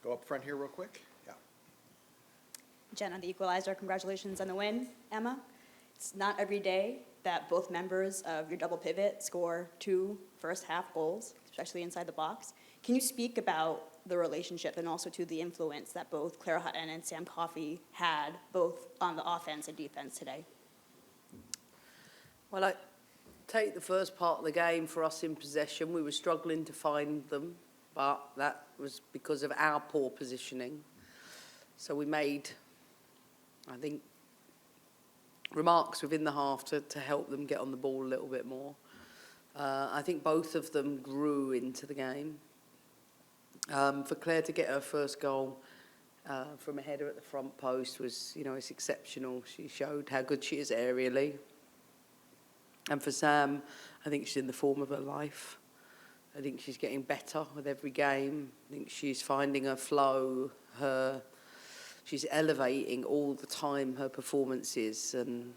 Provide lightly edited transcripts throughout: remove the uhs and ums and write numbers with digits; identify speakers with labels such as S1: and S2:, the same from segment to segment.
S1: Go up front here real quick. Yeah.
S2: Jen on the equalizer, congratulations on the win. Emma, it's not every day that both members of your double pivot score 2 first-half goals, especially inside the box. Can you speak about the relationship and also to the influence that both Clara Hutton and Sam Coffey had both on the offense and defense today?
S3: Well, I take the first part of the game for us in possession. We were struggling to find them, but that was because of our poor positioning. So we made, I think, remarks within the half to help them get on the ball a little bit more. I think both of them grew into the game. For Claire to get her first goal from a header at the front post was, it's exceptional. She showed how good she is aerially. And for Sam, I think she's in the form of her life. I think she's getting better with every game. I think she's finding her flow, she's elevating all the time her performances. And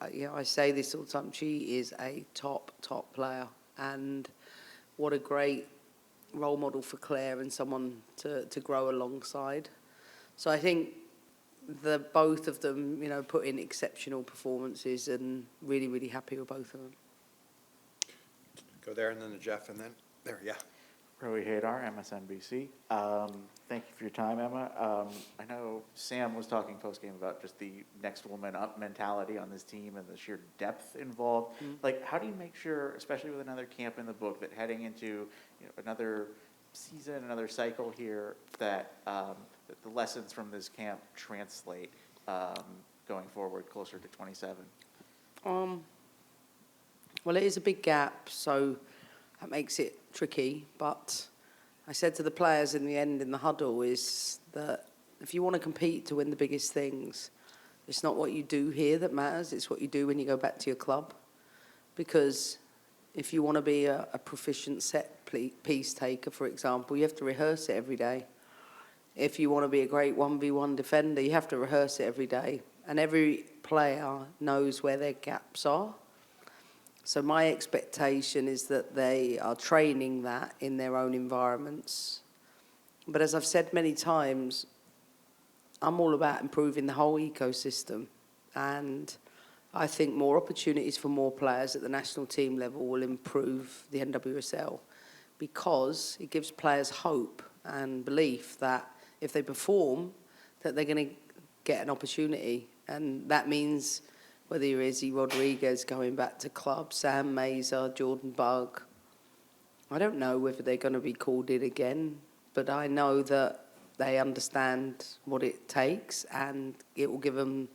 S3: I say this all the time, she is a top player. And what a great role model for Claire and someone to grow alongside. So I think both of them, put in exceptional performances, and really, really happy with both of them.
S1: Go there and then to Jeff and then there, yeah.
S4: Rowie Hadar, MSNBC. Thank you for your time, Emma. I know Sam was talking post-game about just the next woman up mentality on this team and the sheer depth involved. Like, how do you make sure, especially with another camp in the book, that heading into another season, another cycle here, that the lessons from this camp translate going forward closer to 27?
S3: Well, it is a big gap, so that makes it tricky. But I said to the players in the end in the huddle is that if you want to compete to win the biggest things, it's not what you do here that matters, it's what you do when you go back to your club. Because if you want to be a proficient set piece taker, for example, you have to rehearse it every day. If you want to be a great 1v1 defender, you have to rehearse it every day. And every player knows where their gaps are. So my expectation is that they are training that in their own environments. But as I've said many times, I'm all about improving the whole ecosystem. And I think more opportunities for more players at the national team level will improve the NWSL, because it gives players hope and belief that if they perform, that they're going to get an opportunity. And that means whether you're Izzy Rodriguez going back to club, Sam Mazer, Jordan Bugg, I don't know whether they're going to be called in again, but I know that they understand what it takes, and it will give them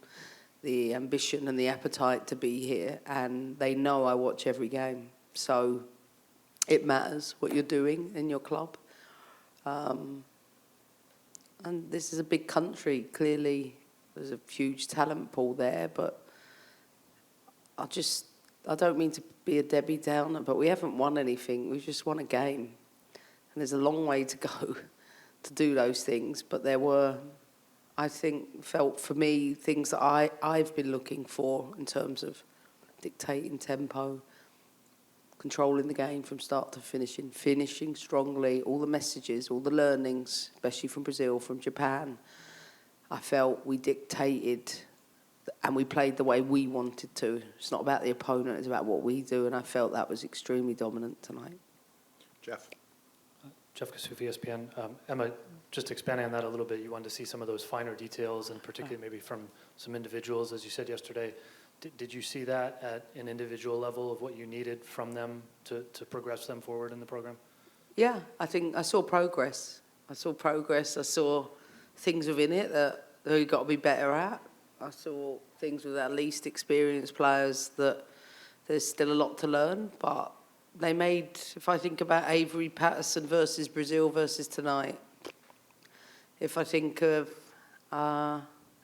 S3: the ambition and the appetite to be here. And they know I watch every game. So it matters what you're doing in your club. And this is a big country. Clearly, there's a huge talent pool there, but I don't mean to be a Debbie Downer, but we haven't won anything. We've just won a game. And there's a long way to go to do those things. But there were, I think, felt for me, things that I've been looking for in terms of dictating tempo, controlling the game from start to finishing strongly, all the messages, all the learnings, especially from Brazil, from Japan. I felt we dictated and we played the way we wanted to. It's not about the opponent, it's about what we do, and I felt that was extremely dominant tonight.
S1: Jeff.
S5: Jeff Kasufi, ESPN. Emma, just expanding on that a little bit, you wanted to see some of those finer details, and particularly maybe from some individuals, as you said yesterday. Did you see that at an individual level of what you needed from them to progress them forward in the program?
S3: Yeah, I think I saw progress. I saw things within it that we've got to be better at. I saw things with our least experienced players that there's still a lot to learn, but they made, if I think about Avery Patterson versus Brazil versus tonight, if I think of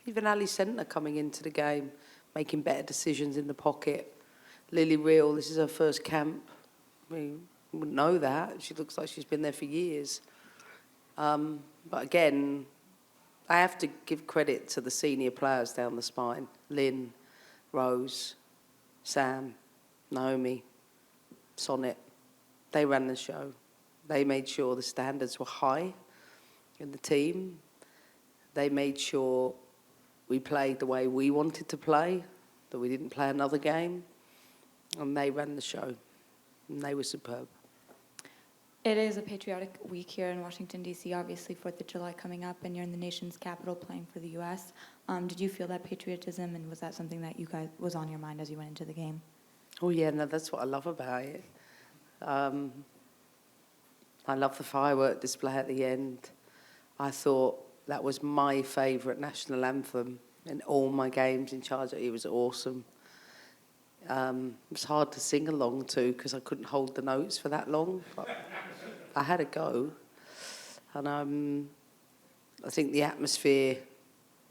S3: even Ali Sentner coming into the game, making better decisions in the pocket, Lily Real, this is her first camp. I mean, you wouldn't know that. She looks like she's been there for years. But again, I have to give credit to the senior players down the spine. Lynn, Rose, Sam, Naomi, Sonnet. They ran the show. They made sure the standards were high. in the team. They made sure we played the way we wanted to play, that we didn't play another game, and they ran the show, and they were superb.
S6: It is a patriotic week here in Washington, D.C., obviously 4th of July coming up, and you're in the nation's capital playing for the U.S. Did you feel that patriotism, and was that something that you guys was on your mind as you went into the game?
S3: Oh yeah, no, that's what I love about it. I love the firework display at the end. I thought that was my favourite national anthem in all my games in charge. It was awesome. It was hard to sing along to because I couldn't hold the notes for that long, but I had a go. And I think the atmosphere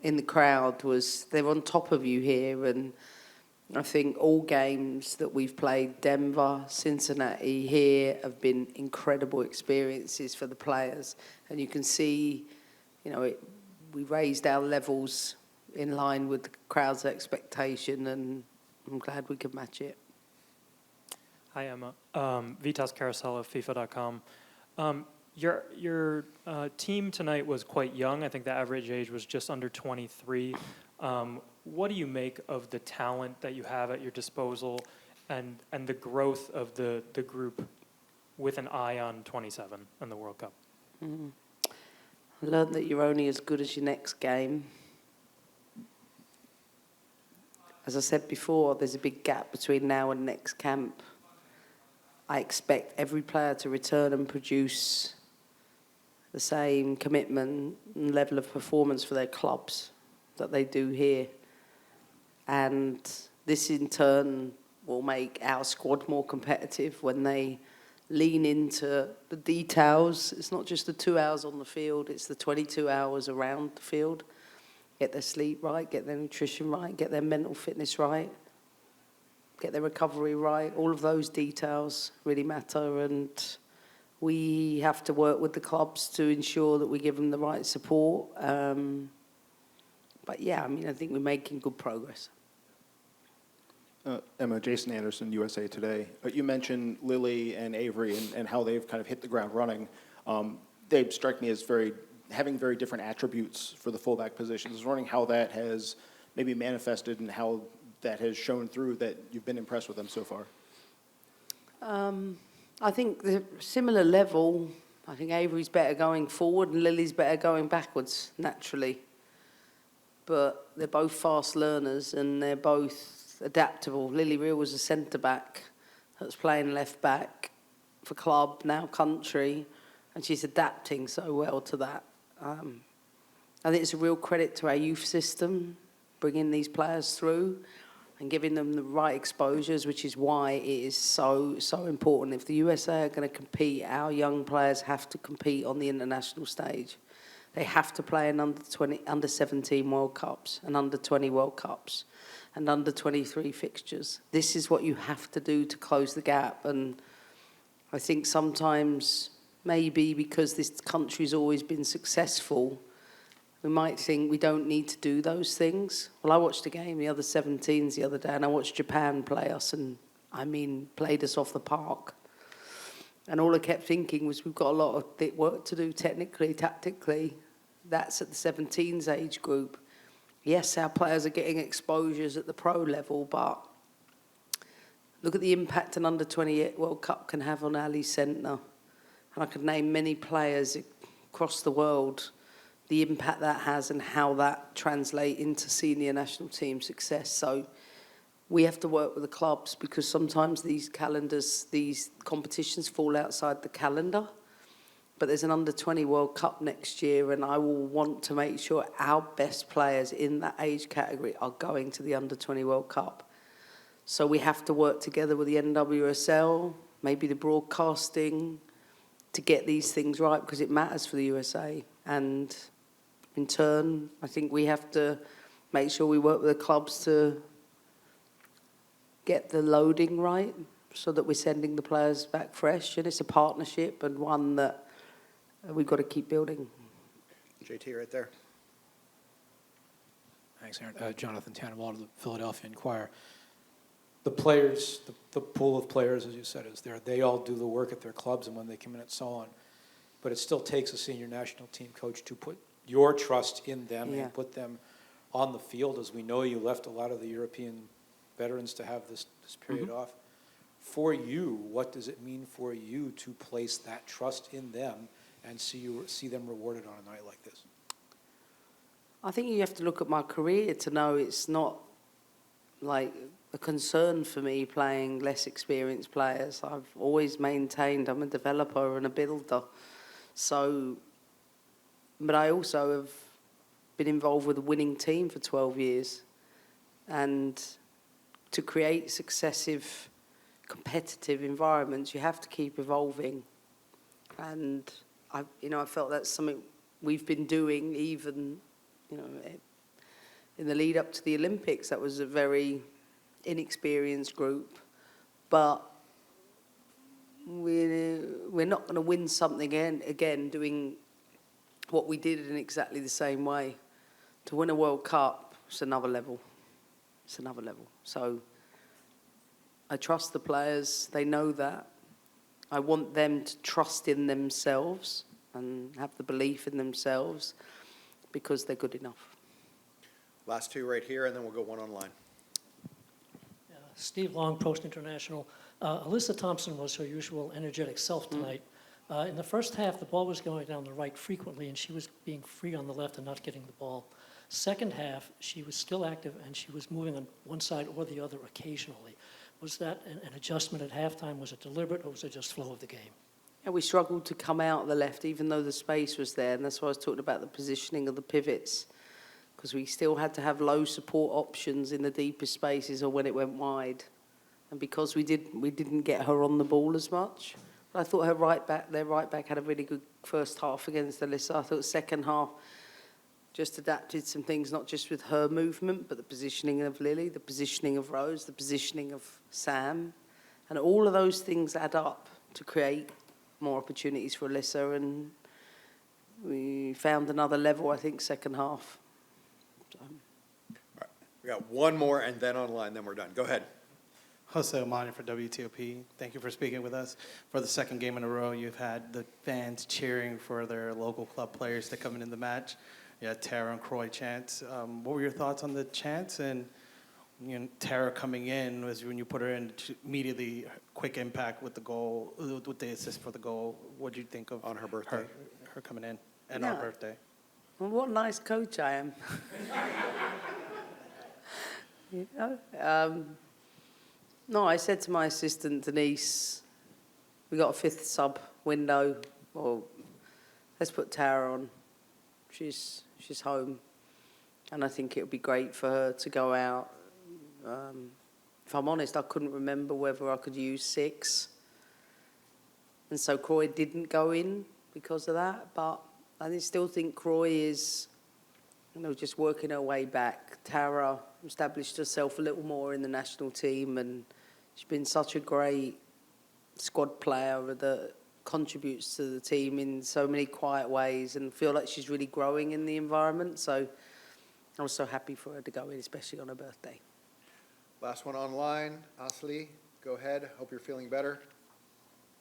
S3: in the crowd was, they're on top of you here, and I think all games that we've played, Denver, Cincinnati, here, have been incredible experiences for the players. And you can see, you know, we raised our levels in line with the crowd's expectation, and I'm glad we could match it.
S7: Hi, Emma. Vitas Carousel of FIFA.com. Your team tonight was quite young. I think the average age was just under 23. What do you make of the talent that you have at your disposal and the growth of the group with an eye on 27 and the World Cup?
S3: Mm. I learned that you're only as good as your next game. As I said before, there's a big gap between now and next camp. I expect every player to return and produce the same commitment and level of performance for their clubs that they do here. And this in turn will make our squad more competitive when they lean into the details. It's not just the 2 hours on the field, it's the 22 hours around the field. Get their sleep right, get their nutrition right, get their mental fitness right, get their recovery right. All of those details really matter, and we have to work with the clubs to ensure that we give them the right support. But yeah, I mean, I think we're making good progress.
S8: Emma, Jason Anderson, USA Today. You mentioned Lily and Avery and how they've kind of hit the ground running. They strike me as having very different attributes for the fullback positions. I was wondering how that has maybe manifested and how that has shown through that you've been impressed with them so far.
S3: I think the similar level. I think Avery's better going forward and Lily's better going backwards, naturally. But they're both fast learners and they're both adaptable. Lily Real was a centre-back that's playing left-back for club, now country, and she's adapting so well to that. I think it's a real credit to our youth system, bringing these players through and giving them the right exposures, which is why it is so important. If the USA are going to compete, our young players have to compete on the international stage. They have to play in under 17 World Cups and under 20 World Cups and under 23 fixtures. This is what you have to do to close the gap. And I think sometimes, maybe because this country's always been successful, we might think we don't need to do those things. Well, I watched a game, the other 17s the other day, and I watched Japan play us, and I mean, played us off the park. And all I kept thinking was we've got a lot of work to do technically, tactically. That's at the 17s age group. Yes, our players are getting exposures at the pro level, but look at the impact an under-28 World Cup can have on Ali Centre. And I could name many players across the world, the impact that has and how that translates into senior national team success. So we have to work with the clubs because sometimes these competitions fall outside the calendar. But there's an under-20 World Cup next year, and I will want to make sure our best players in that age category are going to the under-20 World Cup. So we have to work together with the NWSL, maybe the broadcasting, to get these things right because it matters for the USA. And in turn, I think we have to make sure we work with the clubs to get the loading right so that we're sending the players back fresh. And it's a partnership and one that we've got to keep building.
S1: JT right there.
S9: Thanks, Aaron. Jonathan Tannenwald of the Philadelphia Inquirer. The players, the pool of players, as you said, is there. They all do the work at their clubs and when they come in and so on. but it still takes a senior national team coach to put your trust in them
S3: Yeah.
S9: and put them on the field. As we know, you left a lot of the European veterans to have this period off. For you, what does it mean for you to place that trust in them and see them rewarded on a night like this?
S3: I think you have to look at my career to know it's not like a concern for me playing less experienced players. I've always maintained I'm a developer and a builder. So, but I also have been involved with a winning team for 12 years. And to create successive competitive environments, you have to keep evolving. And I felt that's something we've been doing even, in the lead up to the Olympics. That was a very inexperienced group, but we're not going to win something again doing what we did in exactly the same way. To win a World Cup, it's another level. It's another level. So I trust the players. They know that. I want them to trust in themselves and have the belief in themselves because they're good enough.
S1: Last two right here, and then we'll go one online.
S10: Steve Long, Post International. Alyssa Thompson was her usual energetic self tonight. In the first half, the ball was going down the right frequently, and she was being free on the left and not getting the ball. Second half, she was still active, and she was moving on one side or the other occasionally. Was that an adjustment at halftime? Was it deliberate, or was it just flow of the game?
S3: Yeah, we struggled to come out the left, even though the space was there, and that's why I was talking about the positioning of the pivots, because we still had to have low support options in the deeper spaces or when it went wide. And because we didn't get her on the ball as much. But I thought their right back had a really good first half against Alyssa. I thought second half just adapted some things, not just with her movement, but the positioning of Lily, the positioning of Rose, the positioning of Sam. And all of those things add up to create more opportunities for Alyssa. And we found another level, I think, second half. So.
S1: All right, we got one more, and then online, then we're done. Go ahead.
S11: Jose Amani for WTOP. Thank you for speaking with us. For the second game in a row, you've had the fans cheering for their local club players to come in the match. You had Tara and Croy chants. What were your thoughts on the chants? And Tara coming in, was when you put her in, immediately quick impact with the goal, with the assist for the goal. What did you think of
S1: On her birthday.
S11: Her coming in and on her birthday?
S3: Well, what a nice coach I am. No, I said to my assistant, Denise, we got a fifth sub window. Well, let's put Tara on. She's home. And I think it would be great for her to go out. If I'm honest, I couldn't remember whether I could use 6. And so Croy didn't go in because of that. But I still think Croy is, just working her way back. Tara established herself a little more in the national team, and she's been such a great squad player that contributes to the team in so many quiet ways, and feel like she's really growing in the environment. So I was so happy for her to go in, especially on her birthday.
S1: Last one online. Asli, go ahead. Hope you're feeling better.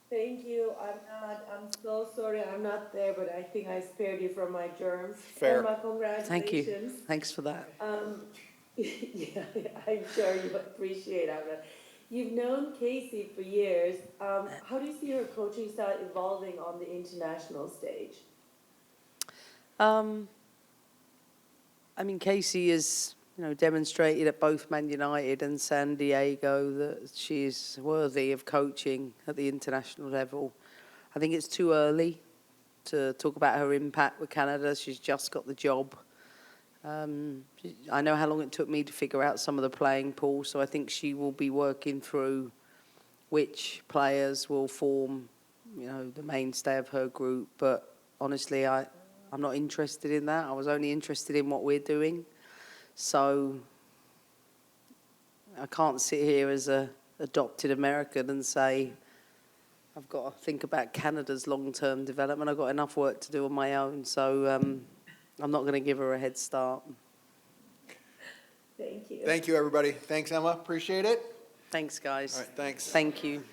S12: Thank you. I'm so sorry I'm not there, but I think I spared you from my germs.
S1: Fair.
S12: Emma, congratulations.
S3: Thank you. Thanks for that.
S12: Yeah, I'm sure you appreciate it. You've known Casey for years. How do you see her coaching style evolving on the international stage?
S3: Casey has, demonstrated at both Man United and San Diego that she's worthy of coaching at the international level. I think it's too early to talk about her impact with Canada. She's just got the job. I know how long it took me to figure out some of the playing pool, so I think she will be working through which players will form, the mainstay of her group. But honestly, I'm not interested in that. I was only interested in what we're doing. So I can't sit here as a adopted American and say, I've got to think about Canada's long-term development. I've got enough work to do on my own. So I'm not going to give her a head start.
S12: Thank you.
S1: Thank you, everybody. Thanks, Emma. Appreciate it.
S3: Thanks, guys.
S1: All right, thanks.
S3: Thank you.